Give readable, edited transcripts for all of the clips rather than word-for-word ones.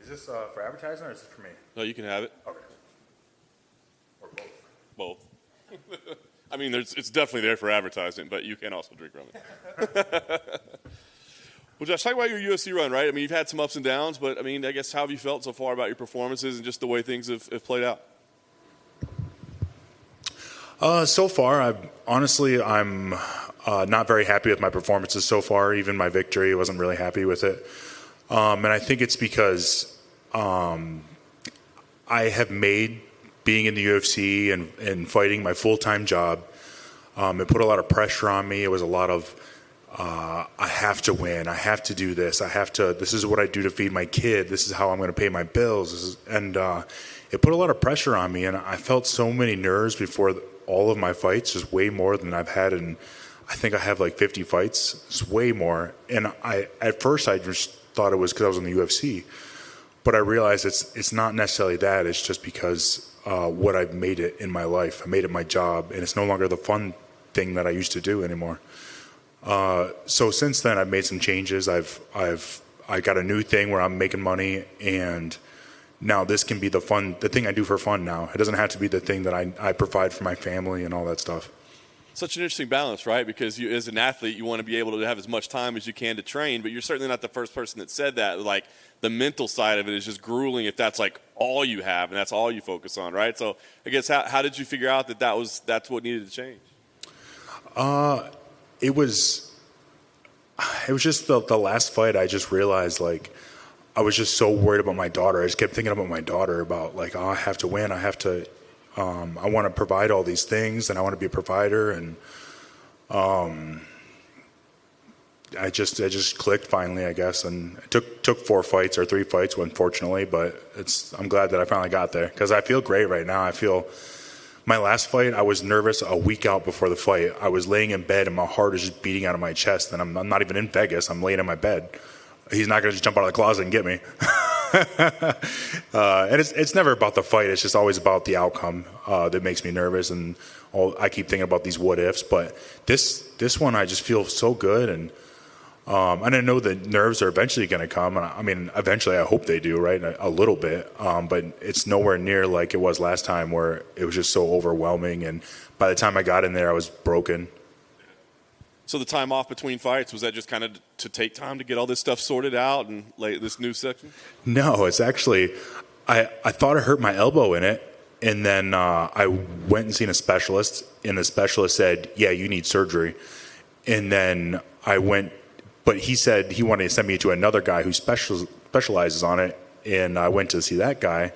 Is this for advertising or is this for me? No, you can have it. Okay. Or both? Both. I mean, it's definitely there for advertising, but you can also drink from it. Well, Josh, talk about your UFC run, right? I mean, you've had some ups and downs, but, I mean, I guess how have you felt so far about your performances and just the way things have played out? So far, I'm not very happy with my performances so far. Even my victory, I wasn't really happy with it. And I think it's because I have made being in the UFC and fighting my full-time job. It put a lot of pressure on me. It was a lot of, I have to win. I have to do this. This is what I do to feed my kid. This is how I'm going to pay my bills. It put a lot of pressure on me, and I felt so many nerves before all of my fights, just way more than I've had in, I think I have like 50 fights. It's way more. And at first I just thought it was because I was in the UFC, but I realized it's not necessarily that. It's just because what I've made it in my life. I made it my job, and it's no longer the fun thing that I used to do anymore. So since then, I've made some changes. I got a new thing where I'm making money, and now this can be the thing I do for fun now. It doesn't have to be the thing that I provide for my family and all that stuff. Such an interesting balance, right? Because you, as an athlete, you want to be able to have as much time as you can to train, but you're certainly not the first person that said that. Like, the mental side of it is just grueling if that's like all you have and that's all you focus on, right? So I guess how did you figure out that's what needed to change? It was just the last fight. I just realized, like, I was just so worried about my daughter. I just kept thinking about my daughter, about like, oh, I have to win. I have to. I want to provide all these things, and I want to be a provider. And I just clicked finally, I guess. And it took 4 fights or 3 fights, unfortunately. But I'm glad that I finally got there, because I feel great right now. I feel. My last fight, I was nervous a week out before the fight. I was laying in bed, and my heart is just beating out of my chest. And I'm not even in Vegas. I'm laying in my bed. He's not going to just jump out of the closet and get me. And it's never about the fight. It's just always about the outcome that makes me nervous. And I keep thinking about these what ifs. But this one, I just feel so good. And I didn't know the nerves are eventually going to come. I mean, eventually I hope they do, right? A little bit. But it's nowhere near like it was last time, where it was just so overwhelming. And by the time I got in there, I was broken. So the time off between fights, was that just kind of to take time to get all this stuff sorted out and lay this new section? No, it's actually, I thought I hurt my elbow in it. And then I went and seen a specialist, and the specialist said, yeah, you need surgery. And then I went, but he said he wanted to send me to another guy who specializes on it. And I went to see that guy,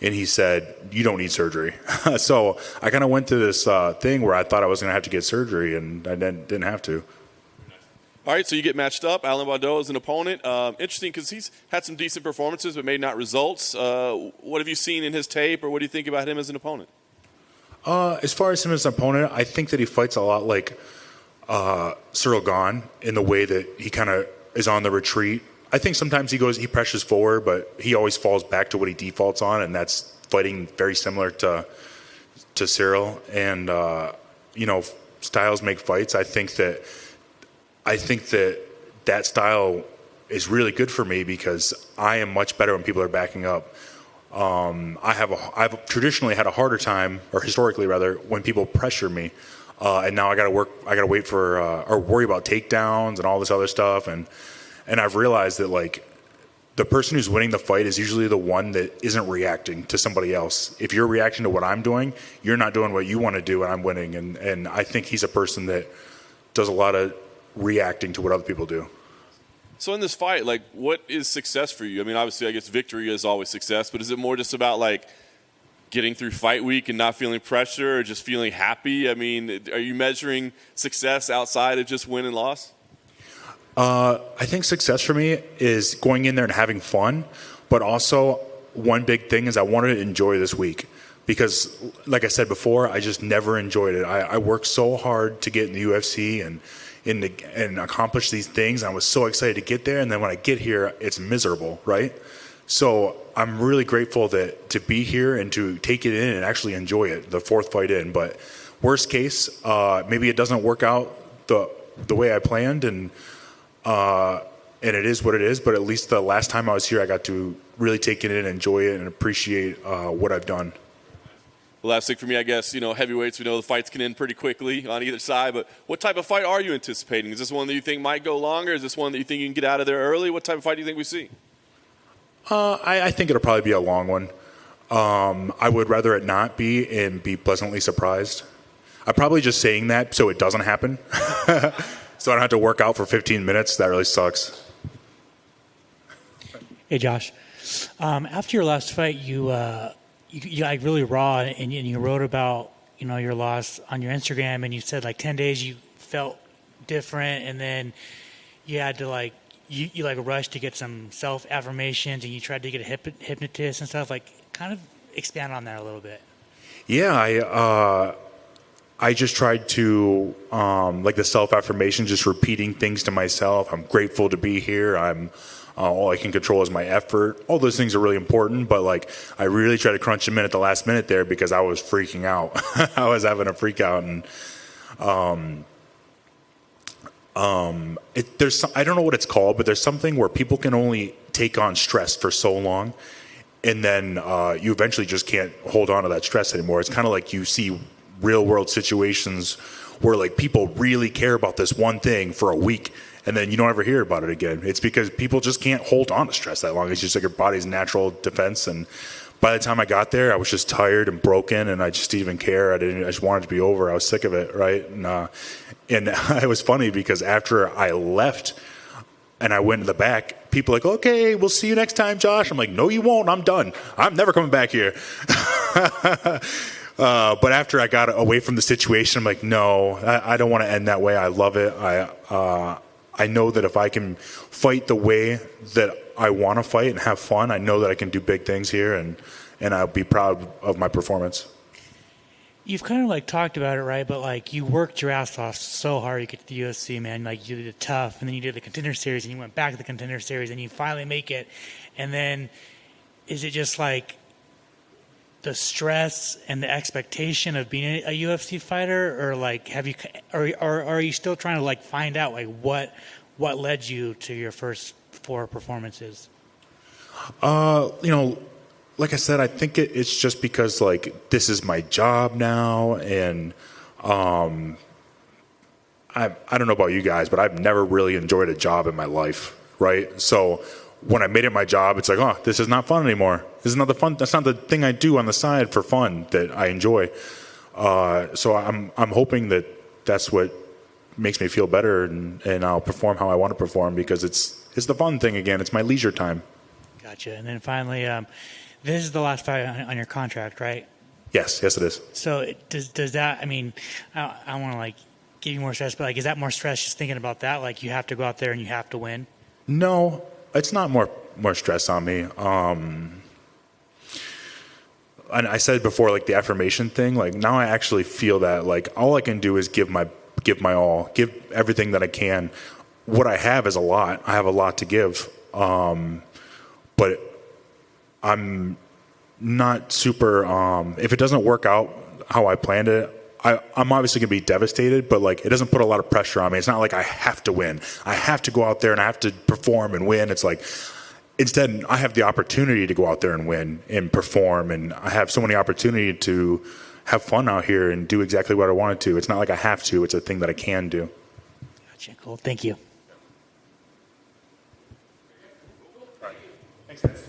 and he said, you don't need surgery. So I kind of went through this thing where I thought I was going to have to get surgery, and I didn't have to. All right, so you get matched up. Alan Bondo is an opponent. Interesting, because he's had some decent performances, but maybe not results. What have you seen in his tape, or what do you think about him as an opponent? As far as him as an opponent, I think that he fights a lot like Cyril Gahn, in the way that he kind of is on the retreat. I think sometimes he pressures forward, but he always falls back to what he defaults on, and that's fighting very similar to Cyril. And styles make fights. I think that style is really good for me, because I am much better when people are backing up. I've traditionally had a harder time, or historically rather, when people pressure me. And now I got to wait for or worry about takedowns and all this other stuff. And I've realized that, like, the person who's winning the fight is usually the one that isn't reacting to somebody else. If you're reacting to what I'm doing, you're not doing what you want to do, and I'm winning. And I think he's a person that does a lot of reacting to what other people do. So in this fight, like, what is success for you? I mean, obviously, I guess victory is always success, but is it more just about, like, getting through fight week and not feeling pressure, or just feeling happy? I mean, are you measuring success outside of just win and loss? I think success for me is going in there and having fun, but also one big thing is I wanted to enjoy this week, because, like I said before, I just never enjoyed it. I worked so hard to get in the UFC and accomplish these things. I was so excited to get there, and then when I get here, it's miserable, right? So I'm really grateful to be here and to take it in and actually enjoy it, the 4th fight in. But worst case, maybe it doesn't work out the way I planned, and and it is what it is. But at least the last time I was here, I got to really take it in, enjoy it, and appreciate what I've done. The last thing for me, I guess, heavyweights, we know the fights can end pretty quickly on either side, but what type of fight are you anticipating? Is this one that you think might go longer? Is this one that you think you can get out of there early? What type of fight do you think we see? I think it'll probably be a long one. I would rather it not be and be pleasantly surprised. I'm probably just saying that so it doesn't happen. So I don't have to work out for 15 minutes. That really sucks. Hey, Josh. After your last fight, you like really raw, and you wrote about your loss on your Instagram, and you said like 10 days you felt different, and then you had to you rushed to get some self affirmations, and you tried to get a hypnotist and stuff. Like, kind of expand on that a little bit. Yeah, I just tried to the self affirmation, just repeating things to myself. I'm grateful to be here. All I can control is my effort. All those things are really important, but I really tried to crunch them in at the last minute there because I was freaking out. I was having a freak out, and I don't know what it's called, but there's something where people can only take on stress for so long, and then you eventually just can't hold on to that stress anymore. It's kind of like you see real world situations where people really care about this one thing for a week, and then you don't ever hear about it again. It's because people just can't hold on to stress that long. It's just your body's natural defense. And by the time I got there, I was just tired and broken, and I just didn't even care. I just wanted it to be over. I was sick of it, right? And it was funny because after I left and I went to the back, people were like, okay, we'll see you next time, Josh. I'm like, no, you won't. I'm done. I'm never coming back here. But after I got away from the situation, I'm like, no, I don't want to end that way. I love it. I know that if I can fight the way that I want to fight and have fun, I know that I can do big things here, and I'll be proud of my performance. You've kind of talked about it, right? But you worked your ass off so hard to get to the UFC, man. You did it tough, and then you did the Contender Series, and you went back to the Contender Series, and you finally make it. And then is it just the stress and the expectation of being a UFC fighter, or have you, or are you still trying to find out what led you to your first 4 performances? Like I said, I think it's just because this is my job now, and I don't know about you guys, but I've never really enjoyed a job in my life, right? So when I made it my job, it's oh, this is not fun anymore. This is not the fun. That's not the thing I do on the side for fun that I enjoy. So I'm hoping that that's what makes me feel better, and I'll perform how I want to perform because it's the fun thing again. It's my leisure time. Gotcha. And then finally, this is the last fight on your contract, right? Yes, it is. So does that? I mean, I want to give you more stress, but is that more stress just thinking about that? You have to go out there and you have to win. No, it's not more stress on me. And I said before, the affirmation thing. Now I actually feel that all I can do is give my all, give everything that I can. What I have is a lot. I have a lot to give, but I'm not super. If it doesn't work out how I planned it, I'm obviously going to be devastated, but it doesn't put a lot of pressure on me. It's not I have to win. I have to go out there and I have to perform and win. It's instead I have the opportunity to go out there and win and perform, and I have so many opportunities to have fun out here and do exactly what I wanted to. It's not I have to. It's a thing that I can do. Gotcha. Cool. Thank you. All right. Thanks, guys.